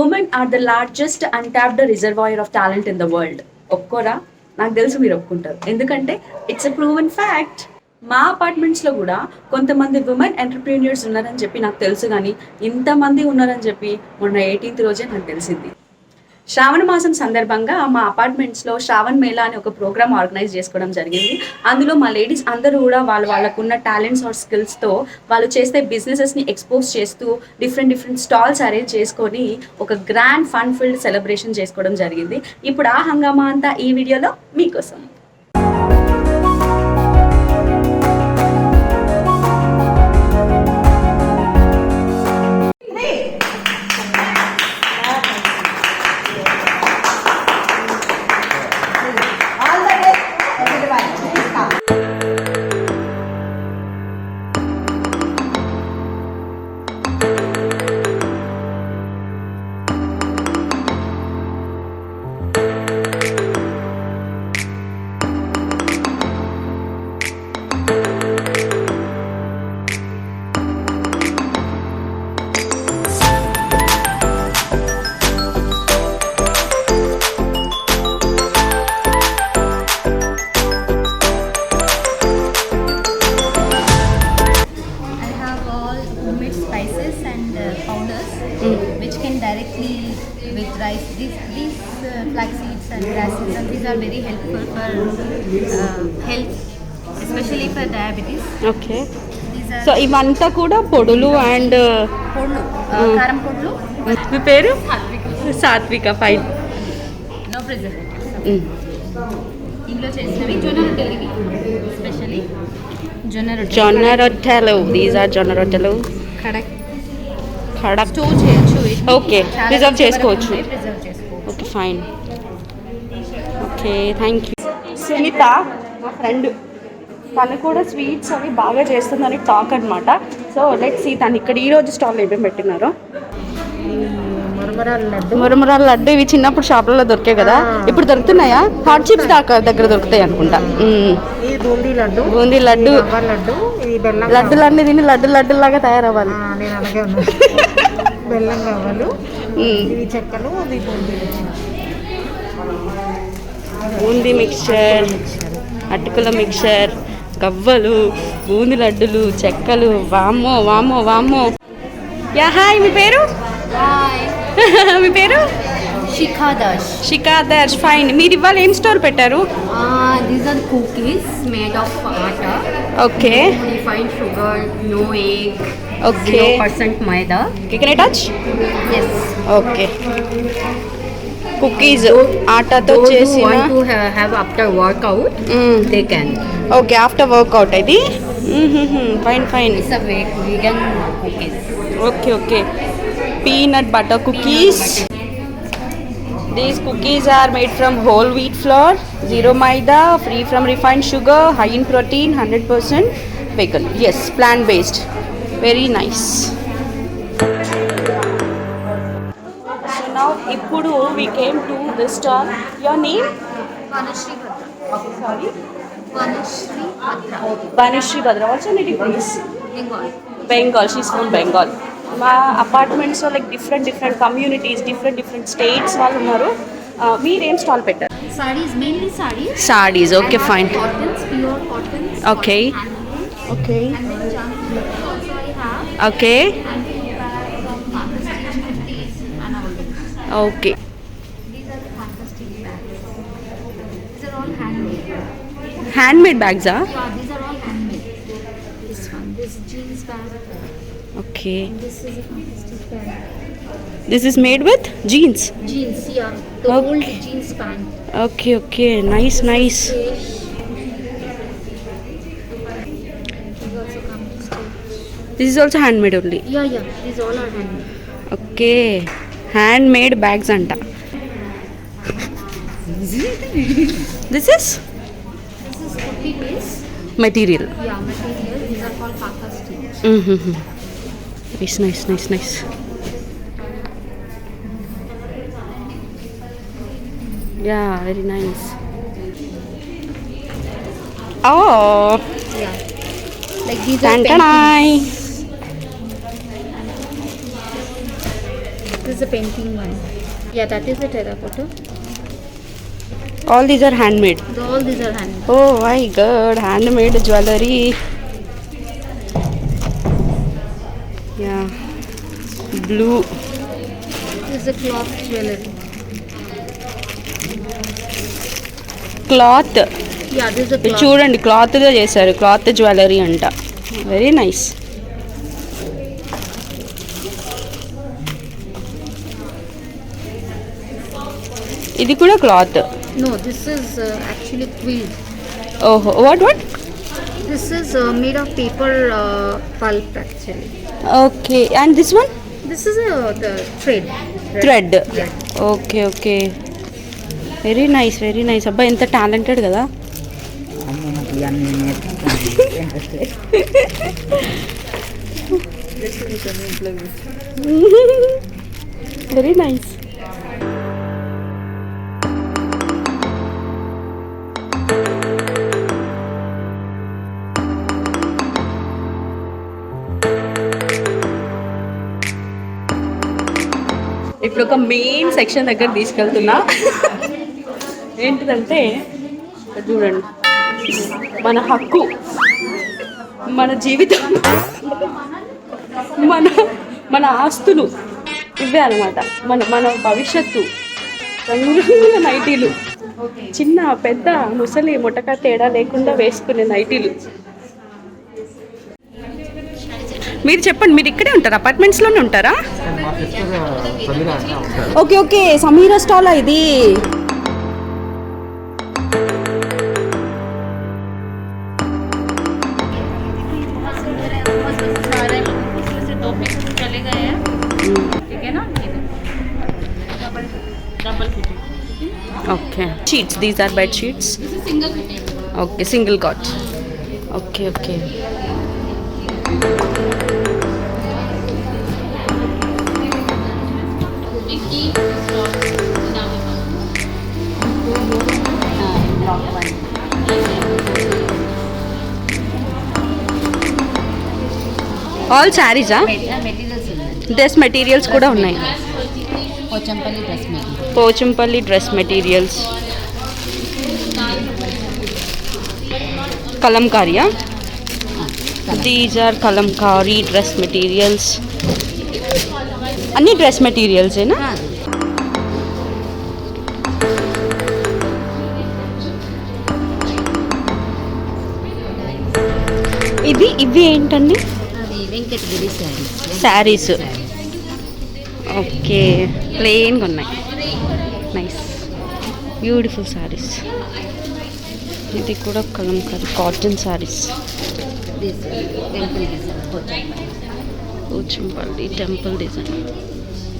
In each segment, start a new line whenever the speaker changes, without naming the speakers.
Women are the largest untapped reservoir of talent in the world. ఒప్పుకోరా? నాకు తెలుసు మీరు ఒప్పుకుంటారు, ఎందుకంటే ఇట్స్ ఎ ప్రూవెన్ ఫ్యాక్ట్. మా అపార్ట్మెంట్స్లో కూడా కొంతమంది ఉమెన్ ఎంటర్ప్రీనియర్స్ ఉన్నారని చెప్పి నాకు తెలుసు, కానీ ఇంతమంది ఉన్నారని చెప్పి మొన్న 18th రోజే నాకు తెలిసింది. శ్రావణ మాసం సందర్భంగా మా అపార్ట్మెంట్స్లో శ్రావణ్ మేళా అని ఒక ప్రోగ్రామ్ ఆర్గనైజ్ చేసుకోవడం జరిగింది. అందులో మా లేడీస్ అందరూ కూడా వాళ్ళకున్న టాలెంట్స్ ఆర్ స్కిల్స్తో వాళ్ళు చేసే బిజినెసెస్ని ఎక్స్పోజ్ చేస్తూ డిఫరెంట్ స్టాల్స్ అరేంజ్ చేసుకొని ఒక గ్రాండ్ ఫన్ ఫిల్డ్ సెలబ్రేషన్ చేసుకోవడం జరిగింది. ఇప్పుడు ఆ హంగామా అంతా ఈ వీడియోలో మీకోసం.
Which can directly with rice. These flax seeds and grass seeds, and these are very helpful for health, especially for diabetes.
Okay, so ఇవంతా కూడా పొడులు అండ్
పొడ్లు, కారం పొడ్లు.
మీ పేరు? సాత్విక. ఫైన్.
No preservatives. ఇంట్లో చేసినవి జొన్న రొట్టెలు, ఎస్పెషల్లీ జొన్న
రొట్టెలు. దీస్ ఆర్ జొన్న రొట్టెలు. కడక్
స్టోర్ చేయొచ్చు.
ఓకే, ప్రిజర్వ్ చేసుకోవచ్చు. Okay, fine. Okay, thank you. Sunitha మా ఫ్రెండ్, తను కూడా స్వీట్స్ అవి బాగా చేస్తుందని టాక్ అనమాట. సో లెట్స్ సీ తను ఇక్కడ ఈరోజు స్టాల్ ఏమేమి పెట్టినారో. మురమురాల లడ్డు ఇవి చిన్నప్పుడు షాపులలో దొరికాయి కదా, ఇప్పుడు దొరుకుతున్నాయా? హాట్ చిప్స్ దగ్గర దొరుకుతాయి అనుకుంటా. బూందీ లడ్డు. లడ్డులన్నీ తిని లడ్డులాగా తయారవ్వాలి.
బెల్లం కావాలి, ఇవి చెక్కలు, అవి
బూందీ మిక్చర్, అటుకుల మిక్చర్, గవ్వలు, బూందీ లడ్డులు, చెక్కలు. వామ్మో వామ్మో వామ్మో. Yeah, hi. మీ పేరు? మీ పేరు? శిఖాదర్శ్. ఫైన్. మీరు ఇవాళ ఏం స్టోర్ పెట్టారు?
These are cookies made of atta.
Okay.
Refined sugar, no egg.
Okay.
0% maida.
Can I touch?
Yes.
Okay. Cookies ఆటాతో చేసిన.
Want to have after workout, they can.
Okay, after workout ఇది. Fine.
It's a vegan cookies.
Okay. Peanut butter cookies. These cookies are made from whole wheat flour, zero maida, free from refined sugar, high in protein, 100% vegan. Yes, plant based. Very nice. So now ippudu we came to this stall. Your name?
Vanushree Bhadra.
Sorry?
Vanushree Bhadra.
Vanushree Bhadra. What's your native place?
Bengal.
She's from Bengal. మా అపార్ట్మెంట్స్లో like different communities, different states వాళ్ళు ఉన్నారు. మీరేం stall పెట్టారు?
Sarees, mainly sarees.
Sarees. Okay, fine.
Cottons, pure cottons.
Okay. Okay.
And then jammees also I have.
Okay.
And then bags of fantastic kurtis and all this.
Okay.
These are the fantastic bags. These are all handmade.
Handmade bags, ah?
Yeah, these are all handmade. This one, this jeans bag.
Okay.
And this is a fantastic bag.
This is made with jeans.
Jeans, yeah. The
Okay.
old jeans pant.
Okay. Nice.
Fish. These also come to stitch.
This is also handmade only.
Yeah. These all are handmade.
Okay. Handmade bags anta. This is
Kurti base.
material.
Yeah, material. These are called kaka stitch.
Nice. Yeah, very nice. Oh.
Yeah. Like these are
Tantanai.
paintings. is a painting one. Yeah, that is a terracotta.
All these are handmade.
All these are handmade.
Oh my god, handmade jewelry. Yeah. Blue.
This is a cloth jewelry.
Cloth.
Yeah, this is a
ఇది
cloth.
చూడండి క్లాత్తో చేశారు, cloth jewellery అంట. Very nice. ఇది కూడా cloth.
No, this is actually quilt.
ఓహో, what
This is made of paper pulp actually.
Okay. And this one
This is the thread.
Thread.
Yeah.
Okay okay, very nice very nice. అబ్బా ఎంత talented కదా. Very nice. ఇప్పుడు ఒక main section దగ్గర తీసుకెళ్తున్నా. ఏంటిదంటే చూడండి, మన హక్కు, మన జీవితం, మన మన ఆస్తులు ఇవే అనమాట. మన భవిష్యత్తు. రంగురంగుల నైటీలు, చిన్న పెద్ద ముసలి ముటక తేడా లేకుండా వేసుకునే నైటీలు. మీరు చెప్పండి, మీరు ఇక్కడే ఉంటారా? అపార్ట్మెంట్స్లోనే ఉంటారా? ఓకే ఓకే, సమీరా స్టాలా ఇది? Okay. Sheets. These are bed sheets.
This is single fitting.
Okay, single cot. Okay, okay. All sarees, ah?
Materials ఉన్నాయి.
Dress materials కూడా ఉన్నాయి.
Pochampally dress material.
Pochampally dress materials. కలంకారియా? These are Kalamkari dress materials. అన్ని dress మెటీరియల్సేనా? ఇవి ఏంటండి?
అది వెంకటగిరి
శారీస్. ఓకే, ప్లెయిన్గా ఉన్నాయి. Nice, beautiful sarees. ఇది కూడా Kalamkari cotton sarees. Pochampally temple design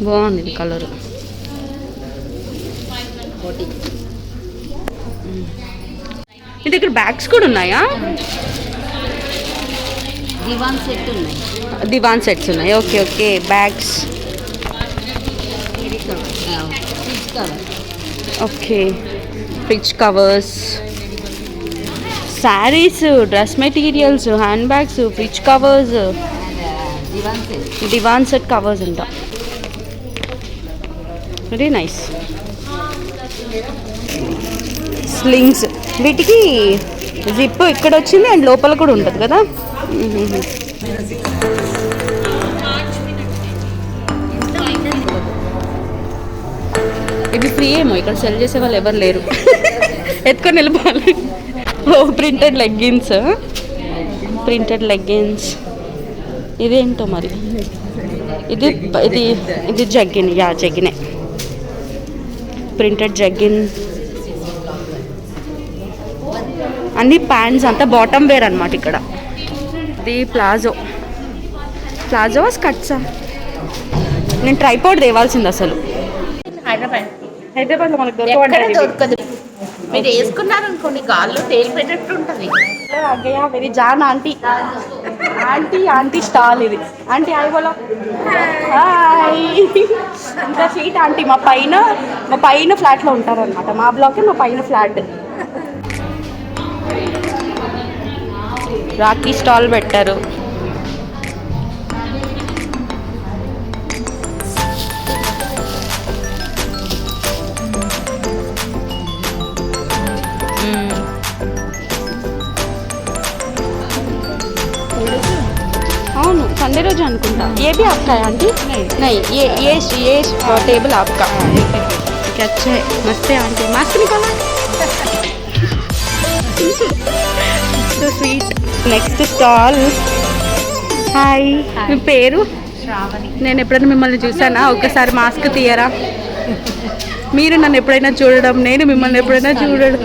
బాగుంది ఇది కలరు. మీ దగ్గర బ్యాగ్స్ కూడా ఉన్నాయా?
దివాన్ సెట్ ఉన్నాయి.
దివాన్ సెట్స్ ఉన్నాయి. Okay okay, bags. Okay, fridge covers, sarees, dress materials, hand bags, fridge covers, divan set covers అంట. Very nice. స్లింగ్స్, వీటికి జిప్ ఇక్కడ వచ్చింది అండ్ లోపల కూడా ఉంటుంది కదా. ఇది ఫ్రీ ఏమో, ఇక్కడ సెల్ చేసే వాళ్ళు ఎవరు లేరు. ఎత్తుకొని వెళ్ళిపోవాలి. ఓ, ప్రింటెడ్ లెగ్గిన్స్, ప్రింటెడ్ లెగ్గిన్స్. ఇదేంటో మరి, ఇది ఇది ఇది జగ్గిన్. Yeah, జగ్గినే, printed జగ్గిన్. అన్ని ప్యాంట్స్ అంతా బాటమ్ వేర్ అనమాట ఇక్కడ. ఇది ప్లాజో. ప్లాజో స్కర్ట్సా? నేను ట్రైపాడ్ తేవాల్సింది అసలు. హైదరాబాద్లో మనకు
దొరకదు. మీరు వేసుకున్నారు అనుకోండి, గాల్లో తేలిపెట్టట్టు ఉంటుంది.
వెరీ జాన్ ఆంటీ. ఆంటీ ఆంటీ స్టాల్ ఇది. ఆంటీ హాయ్ బోలో. హాయ్. ఇంకా స్వీట్ ఆంటీ. మా పైన ఫ్లాట్లో ఉంటారనమాట. మా బ్లాకే మా పైన ఫ్లాట్. రాఖీ స్టాల్ పెట్టారు.
అనుకుంటా ఏ भी आपका है आंटी नहीं ये टेबल आपका ठीक है अच्छा है मस्त है आंटी मास्क निकालो so sweet next stall hi మీ పేరు నేను ఎప్పుడైనా మిమ్మల్ని చూసానా ఒక్కసారి మాస్క్ తీయరా మీరు నన్ను ఎప్పుడైనా చూడడం నేను మిమ్మల్ని ఎప్పుడైనా చూడడం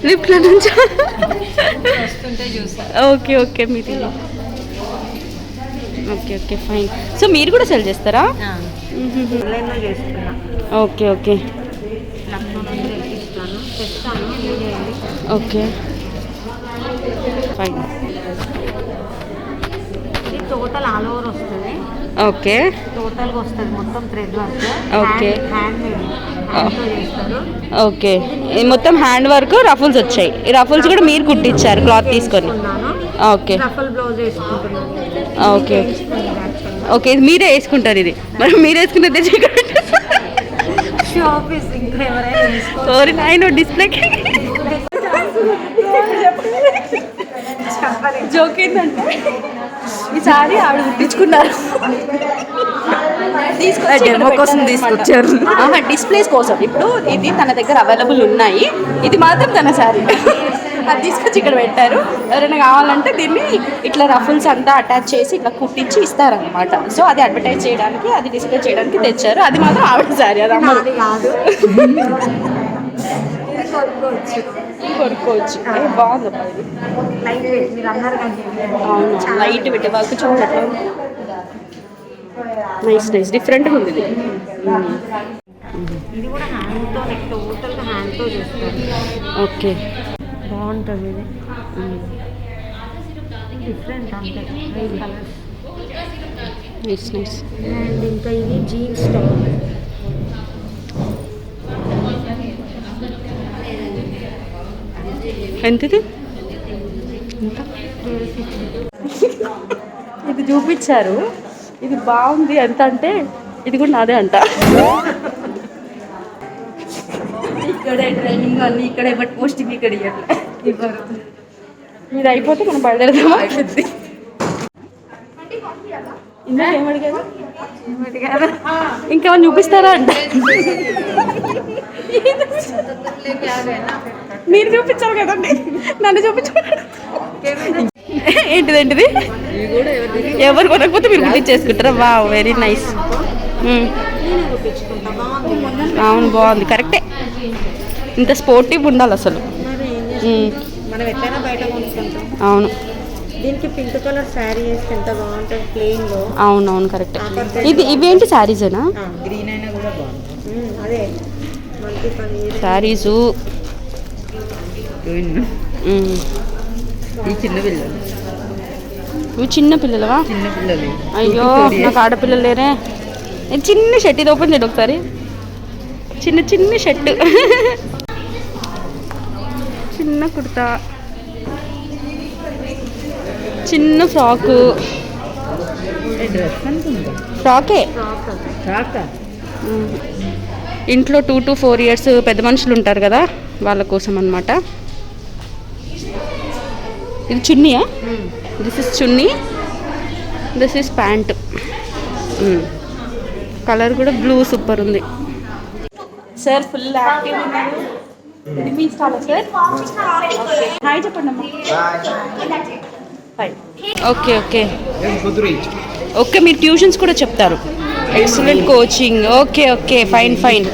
లిఫ్ట్లో నుంచి ఓకే ఓకే మీరు ఓకే ఓకే ఫైన్ సో మీరు కూడా సెల్ చేస్తారా ఓకే ఓకే ఓకే ఫైన్
ఇది టోటల్ ఆల్ ఓవర్ వస్తుంది
ఓకే
టోటల్గా వస్తుంది మొత్తం thread work
okay
hand made హ్యాండ్తో చేస్తారు
ఓకే ఇది మొత్తం హ్యాండ్ వర్క్ రఫుల్స్ వచ్చాయి ఈ రఫుల్స్ కూడా మీరు కుట్టించారు క్లాత్ తీసుకొని ఓకే
రఫల్ బ్లౌజ్ వేసుకుంటున్నాను
ఓకే ఓకే ఇది మీరే వేసుకుంటారు ఇది మరి మీరు వేసుకునే తెచ్చి
షాపీస్ ఇంకా ఎవరైనా వేసుకో
సారీ నాయన డిస్ప్లేకి జోక్ ఏంటంటే ఈసారి ఆవిడ గుర్తించుకున్నారు
డెమో కోసం తీసుకొచ్చారు డిస్ప్లేస్ కోసం ఇప్పుడు ఇది తన దగ్గర అవైలబుల్ ఉన్నాయి ఇది మాత్రం తన శారీ అది తీసుకొచ్చి ఇక్కడ పెట్టారు ఎవరైనా కావాలంటే దీన్ని ఇట్లా రఫుల్స్ అంతా అటాచ్ చేసి ఇట్లా కుట్టించి ఇస్తారనమాట సో అది అడ్వర్టైజ్ చేయడానికి అది డిస్ప్లే చేయడానికి తెచ్చారు అది మాత్రం ఆవిడ శారీ అది అమ్మ
అది కాదు
కొనుక్కోవచ్చు బాగుంది
లైట్ వెయిట్ మీరు అన్నారు కానీ
అవును లైట్ పెట్టి వర్క్ చూడట్లేదు నైస్ నైస్ డిఫరెంట్గా ఉంది ఇది
ఇది కూడా హ్యాండ్తో టోటల్గా హ్యాండ్తో చేస్తారు
ఓకే
బాగుంటుంది ఇది డిఫరెంట్ అంటే 5 కలర్స్
నైస్ నైస్
అండ్ ఇంకా ఇది జీన్స్ టాప్
ఎంతది ఇది చూపించారు ఇది బాగుంది ఎంత అంటే ఇది కూడా నాదే అంట
ఇక్కడే ట్రైనింగ్ అన్ని ఇక్కడే బట్ పోస్టింగ్ ఇక్కడ ఇవ్వరు
మీరు అయిపోతే మనం బయలుదేరదామా ఇందాక ఏమడిగారు ఇంకేమైనా చూపిస్తారా అంట మీరు చూపించారు కదండి నన్ను చూపించారు ఏంటిదేంటిది ఎవరు కొనకపోతే మీరు కుట్టించేసుకుంటారా వా వెరీ నైస్ అవును బాగుంది కరెక్టే ఇంత స్పోర్టివ్ ఉండాలి అసలు
మనం ఎట్లయినా బయట కొనుక్కుంటాం
అవును
దీనికి పింక్ కలర్ శారీ వేస్తే ఎంత బాగుంటుంది ప్లెయిన్లో
అవునవును కరెక్టే ఇవేంటి శారీసేనా
గ్రీన్ అయినా కూడా బాగుంటుంది అదే మల్టీ పన్నీర్
శారీసు
ఈ చిన్న పిల్లలు
ఇవి చిన్న పిల్లలవా
చిన్న పిల్లలు
అయ్యో నాకు ఆడపిల్లలు లేరే చిన్న షర్ట్ ఇది ఓపెన్ చేయండి ఒకసారి చిన్న చిన్న షర్ట్ చిన్న కుర్తా చిన్న ఫ్రాకు ఫ్రాకే ఇంట్లో 2 to 4 years పెద్ద మనుషులు ఉంటారు కదా వాళ్ళ కోసం అన్నమాట ఇది చున్నీయా this is chunni this is pant colour కూడా బ్లూ సూపర్ ఉంది
సార్ ఫుల్ యాక్టివ్ ఉన్నారు ఇది మీ స్టాల్ సార్ హాయ్ చెప్పండి అమ్మా హాయ్
ఓకే ఓకే ఓకే మీరు ట్యూషన్స్ కూడా చెప్తారు excellent coaching okay okay fine fine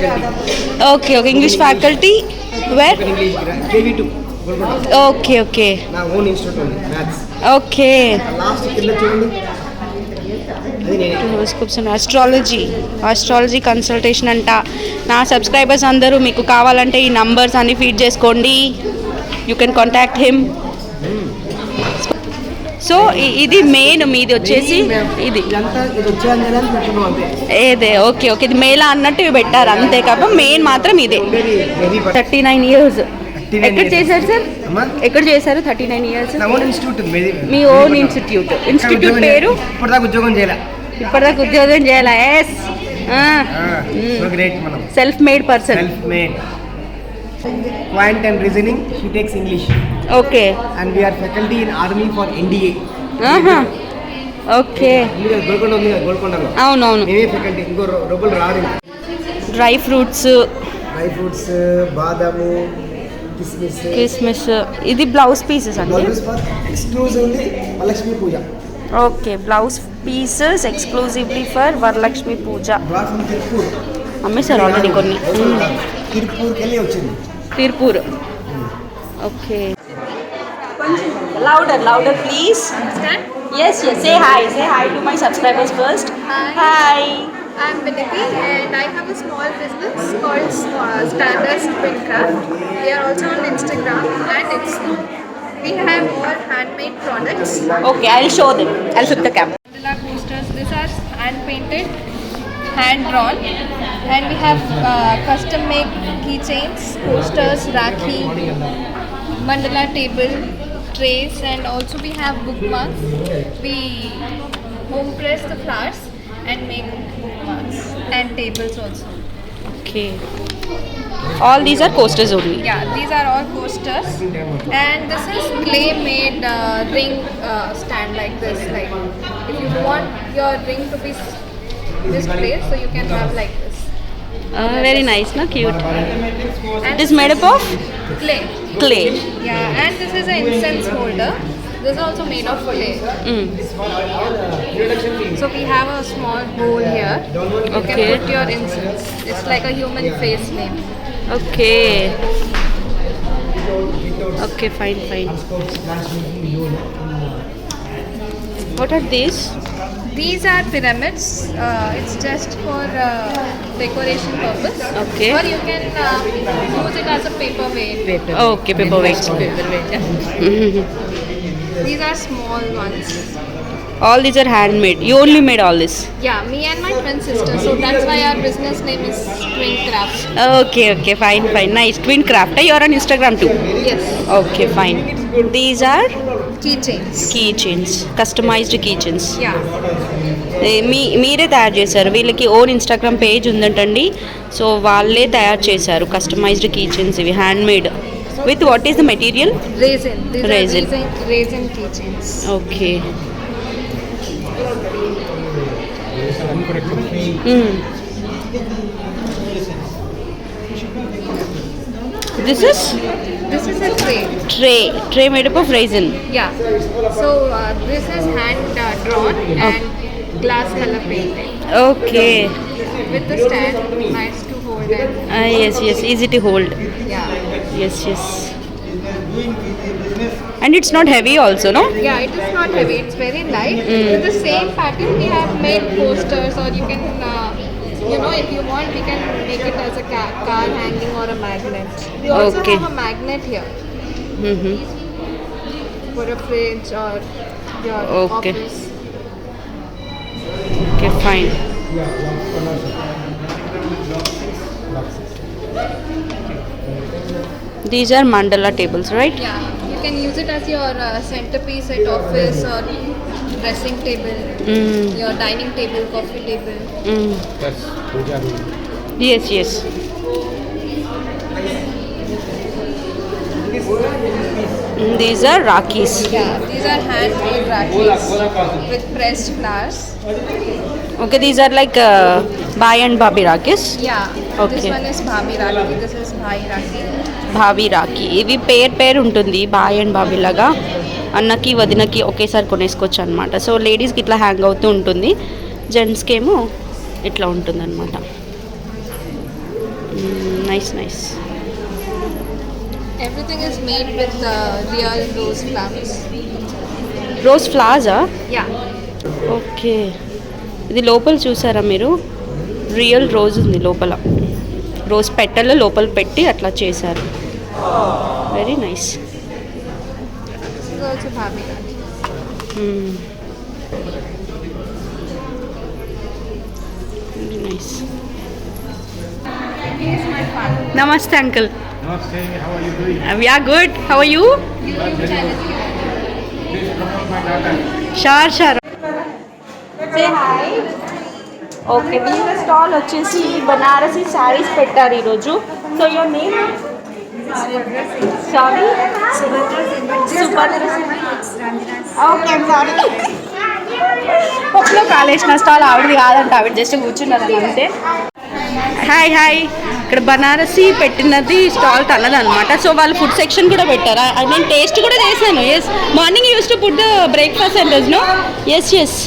okay okay English faculty where
KV2
okay okay
నా ఓన్ ఇన్స్టిట్యూట్ ఉంది మ్యాథ్స్
ఓకే
లాస్ట్ కింద చూడండి అది నేనే
ఆస్ట్రాలజీ కన్సల్టేషన్ అంట నా సబ్స్క్రైబర్స్ అందరూ మీకు కావాలంటే ఈ నంబర్స్ అన్ని ఫీడ్ చేసుకోండి you can contact him so ఇది మెయిన్ మీది వచ్చేసి ఇది
ఇదంతా ఇది వచ్చేయాలని పెట్టుకున్నాం అంతే
ఏదే ఓకే ఓకే ఇది మేళ అన్నట్టు ఇవి పెట్టారు అంతే కాబట్టి మెయిన్ మాత్రం ఇదే
వెరీ
39 years ఎక్కడ చేశారు సార్ ఎక్కడ చేశారు 39 years
నా ఓన్ ఇన్స్టిట్యూట్ ఉంది
మీ ఓన్ ఇన్స్టిట్యూట్ పేరు
ఇప్పటిదాకా ఉద్యోగం చేయాలి
ఇప్పటిదాకా ఉద్యోగం చేయాలా ఎస్
సో గ్రేట్ మనం
self made person
self made quant and reasoning he takes English
okay
and we are faculty in army for NDA
okay,
ఇంకా గోల్కొండ ఉంది కదా, గోల్కొండలో
అవునవును.
మేమే ఫ్యాకల్టీ, ఇంకో రూపాయలు రాదు.
డ్రై ఫ్రూట్స్,
డ్రై ఫ్రూట్స్, బాదాము,
కిస్మిస్. ఇది బ్లౌజ్ పీసెస్ అండి.
Exclusively Varalakshmi Puja.
Okay, blouse pieces exclusively for Varalakshmi Puja.
Tirupur
అమ్మేశారు ఆల్రెడీ కొన్ని.
తిరుపూర్కి వెళ్ళి వచ్చింది.
Tirupur. Okay, louder please. Yes, say hi to my subscribers first. Hi.
I'm Vinity and I have a small business called Standards Twin Craft. We are also on Instagram and Insta. We have all handmade products.
Okay, I'll show them. I'll flip the camera.
Mandala coasters, these are hand painted, hand drawn, and we have custom made keychains, coasters, rakhi, mandala table, trays, and also we have bookmarks. We home press the flowers and make bookmarks and tables also.
Okay. All these are coasters only.
Yeah, these are all coasters, and this is clay made ring stand like this. Like if you want your ring to be this place, so you can have like this.
Very nice, no? Cute.
And
It is made up of
clay.
clay.
Yeah, and this is an incense holder. This is also made of clay. So we have a small bowl here. You
Okay.
can put your incense. It's like a human face name.
Okay. Okay, fine. What are these?
These are pyramids. It's just for decoration purpose.
Okay.
Or you can use it as a paperweight.
Okay, paperweights.
These are small ones.
All these are handmade. You only made all this.
Yeah, me and my twin sister. So that's why our business name is Twin Craft.
Okay, fine. Nice. Twin Craft. You're on Instagram too.
Yes.
Okay, fine. These are
Keychains.
keychains, customized keychains.
Yeah.
మీరే తయారు చేశారు. వీళ్ళకి own Instagram page ఉందంటండి. So వాళ్ళే తయారు చేశారు customized keychains. ఇవి hand made with what is the material?
Resin. These
Resin.
are resin keychains.
Okay. This
This is a tray.
tray made up of resin.
Yeah. So this is hand drawn and glass color painted.
Okay.
With the stand, nice to hold and
Yes, easy to hold.
yeah.
Yes. And it's not heavy also, no?
Yeah, it is not heavy. It's very light. With the same pattern, we have made posters, or you can, if you want, we can make it as a car hanging or a magnet. We also
Okay.
have a magnet here for a fridge or your
Okay.
office.
Okay, fine. These are mandala tables, right?
Yeah, you can use it as your centerpiece at office or dressing table, your dining table, coffee table.
Yes. These are rakis.
Yeah, these are handmade rakis with pressed flowers.
Okay, these are like Bhai and Bhabhi rakis.
Yeah, this
Okay.
one is Bhabhi Rakhi, this is Bhai Rakhi.
Bhabhi Rakhi. ఇవి పేరు ఉంటుంది bye and Bobby లాగా. అన్నకి వదినకి ఒకేసారి కొనేసుకోవచ్చు అనమాట. So లేడీస్కి ఇట్లా హ్యాంగ్ అవుతూ ఉంటుంది, జెంట్స్కి ఏమో ఇట్లా ఉంటుంది అనమాట. Nice.
Everything is made with real rose flowers.
Rose ఫ్లవర్సా?
Yeah,
okay. ఇది లోపల చూసారా మీరు? రియల్ రోజ్ ఉంది లోపల. రోజ్ పెట్టెలు లోపల పెట్టి అట్లా చేశారు. Very nice.
this is also Bhabhi Rakhi.
Very nice.
He is my father.
నమస్తే uncle.
Namaste, how are you doing?
We are good. How are you?
YouTube channel.
Please promote my daughter.
Sure. Say hi. Okay, వీళ్ళ stall వచ్చేసి బనారసి శారీస్ పెట్టారు ఈరోజు. So your name? Sorry, Subhadra. Okay, sorry. పప్పులో కాలేసిన stall ఆవిడది కాదంట, ఆవిడ just కూర్చున్నారు అంతే. హాయ్ హాయ్, ఇక్కడ బనారసి పెట్టినది స్టాల్ తనది అనమాట. సో వాళ్ళు ఫుడ్ సెక్షన్ కూడా పెట్టారు. నేను టేస్ట్ కూడా చేశాను. Yes, morning use to put the breakfast centres no. Yes yes.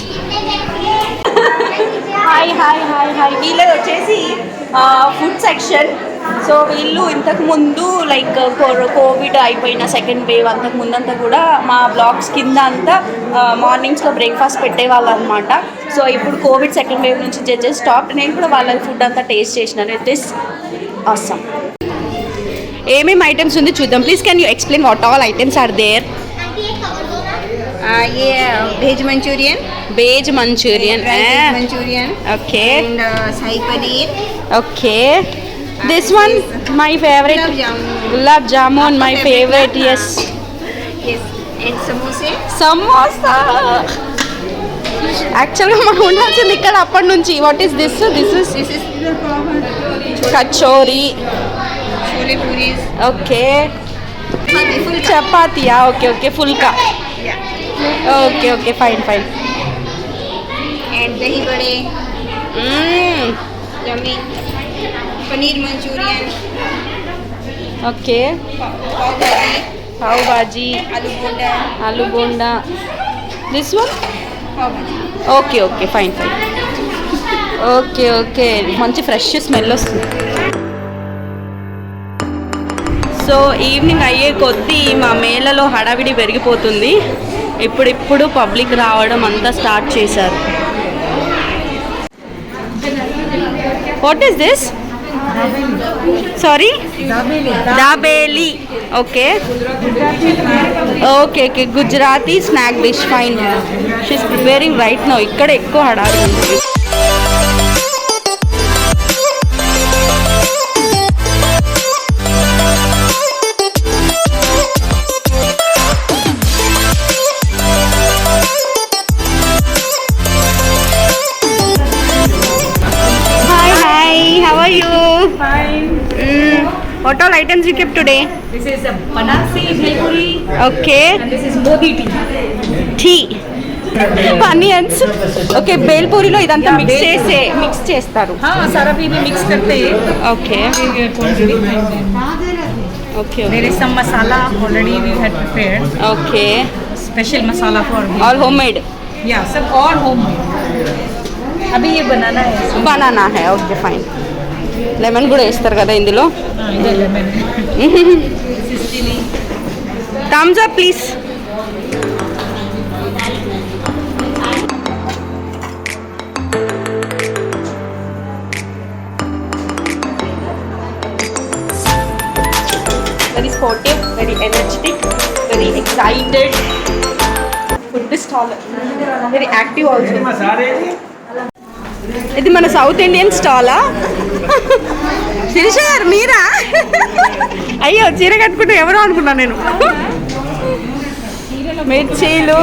Hi hi hi hi. వీళ్ళది వచ్చేసి ఫుడ్ సెక్షన్. సో వీళ్ళు ఇంతకు ముందు లైక్ కోవిడ్ అయిపోయిన సెకండ్ వేవ్ అంతకు ముందంతా కూడా మా బ్లాగ్స్ కింద అంతా మార్నింగ్స్లో బ్రేక్ఫాస్ట్ పెట్టేవాళ్ళు అనమాట. సో ఇప్పుడు కోవిడ్ సెకండ్ వేవ్ నుంచి జడ్జెస్ స్టాప్. నేను కూడా వాళ్ళ ఫుడ్ అంతా టేస్ట్ చేసినాను. It is awesome. ఏమేమి ఐటమ్స్ ఉంది చూద్దాం. Please can you explain what all items are there?
ये veg Manchurian,
veg Manchurian,
Manchurian,
okay
and shahi paneer,
okay. This one my favorite, gulab jamun my favorite. Yes,
and समोसे.
samosa. Actually మనం ఉండాల్సింది ఇక్కడ అప్పటి నుంచి. What is this? This is kachori,
chole puri,
okay. చపాతీయా? Okay okay, phulka. Okay okay, fine fine.
And dahi bade, yummy, paneer Manchurian,
okay.
Pav bhaji,
pav bhaji,
aloo bonda,
aloo bonda. This one?
Pav bhaji.
Okay okay, fine fine. Okay okay, మంచి fresh smell వస్తుంది. So evening అయ్యే కొద్దీ మా మేళలో హడావిడి పెరిగిపోతుంది. ఇప్పుడిప్పుడు పబ్లిక్ రావడం అంతా స్టార్ట్ చేశారు. What is this? Sorry, dabeli. Okay okay okay, Gujarati snack dish. Fine, she's preparing right now. ఇక్కడ ఎక్కువ హడావిడి ఉంది. What all items you kept today?
This is a Banarsi Bhelpuri.
Okay.
And this is Modi tea.
Tea. Onions. Okay, బేల్పూరిలో ఇదంతా mix చేస్తారు.
हाँ, सारा भी mix करते हैं.
Okay okay.
There is some masala already we had prepared.
Okay.
Special masala for
all home made?
Yeah, सब all homemade. अभी ये बनाना है.
బనానా హై. Okay fine. లెమన్ కూడా వేస్తారు కదా ఇందులో.
इधर lemon. This is chili.
Thumbs up please. Very sportive, very energetic, very excited. Food stall, very active also. ఇది మన సౌత్ ఇండియన్ స్టాలా? శిరీష గారు మీరా? అయ్యో, చీర కట్టుకుంటూ ఎవరో అనుకున్నా నేను. మిర్చీలు,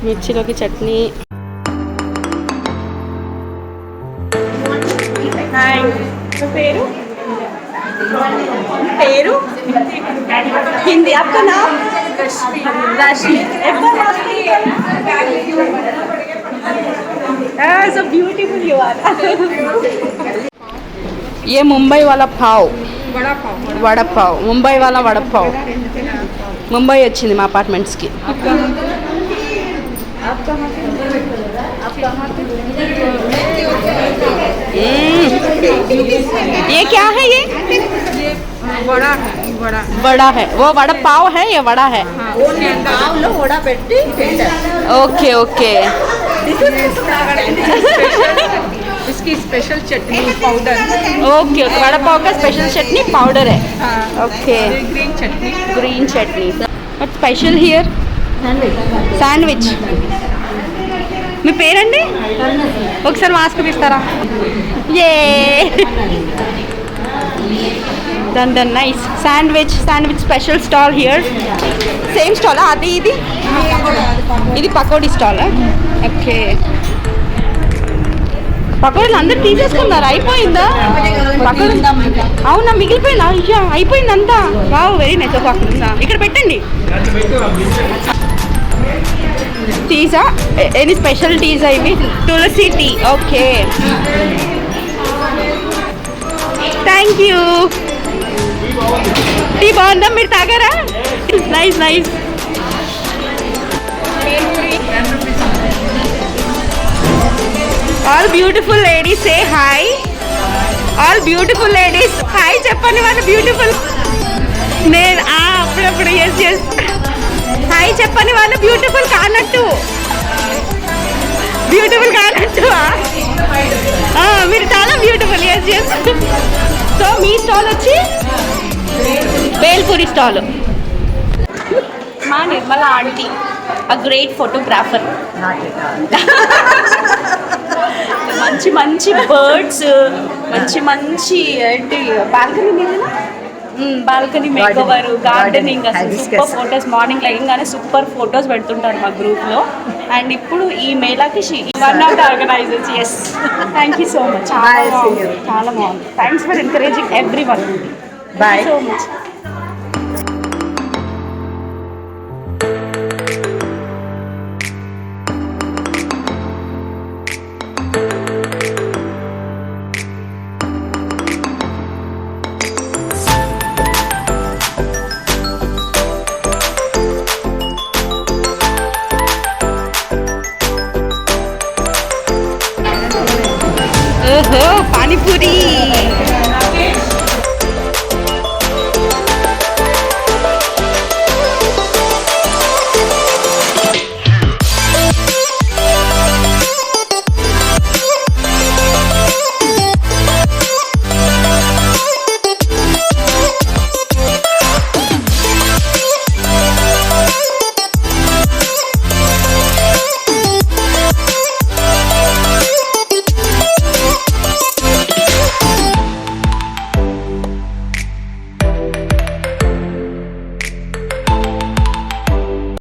మిర్చిలోకి చట్నీ. హాయ్, పేరు పేరు హిందీ. आपका नाम? रश्मि. So beautiful you are. ये मुंबई वाला पाव, वड़ा पाव, मुंबई वाला वड़ा पाव. मुंबई వచ్చింది మా అపార్ట్మెంట్స్కి. ये क्या है? ये
बड़ा है, बड़ा
बड़ा है. वो वड़ा पाव है, ये वड़ा है.
पाव लो वड़ा पेटी फिल्टर.
Okay okay.
इसकी special chutney powder.
Okay okay, vada pav का स्पेशल चटनी पाउडर है. Okay,
green chutney.
Green chutney. But special here sandwich. మీ పేరండి? ఒకసారి మాస్క్ తీస్తారా? ఏ done done, nice. Sandwich special stall here. Same స్టాలా? అది ఇది పకోడీ స్టాలా? ఓకే. పకోడీలు అందరు తీసేసుకున్నారు, అయిపోయిందా? పకోడీ అవునా, మిగిలిపోయిందా? అయ్యా అయిపోయింది అంతా. Wow, very nice. ఒక ఇక్కడ పెట్టండి. టీసా? ఎనీ స్పెషల్ టీసా ఇవి? Tulsi tea. Okay, thank you. Tea బాగుందా? మీరు తాగారా? Nice nice. All beautiful ladies say hi. All beautiful ladies hi చెప్పండి. వాళ్ళు బ్యూటిఫుల్. నేను అప్పుడప్పుడు ఎస్ ఎస్ హాయ్ చెప్పండి. వాళ్ళు బ్యూటిఫుల్ కానట్టు, బ్యూటిఫుల్ కానట్టు. మీరు చాలా బ్యూటిఫుల్. Yes yes. సో మీ స్టాల్ వచ్చి బేల్పూరి స్టాల్. మా Nirmala aunty a great photographer. మంచి మంచి బర్డ్స్, మంచి మంచి ఏంటి బాల్కనీ మీద బాల్కనీ మేకోవర్, గార్డెనింగ్, అసలు సూపర్ ఫొటోస్. మార్నింగ్ లెగంగానే సూపర్ ఫొటోస్ పెడుతుంటారు మా గ్రూప్లో. అండ్ ఇప్పుడు ఈ మేళాకి one of the organisers. Yes, thank you so much. చాలా బాగుంది. Thanks for encouraging everyone. Bye so much. ఓహో, పానీపూరి.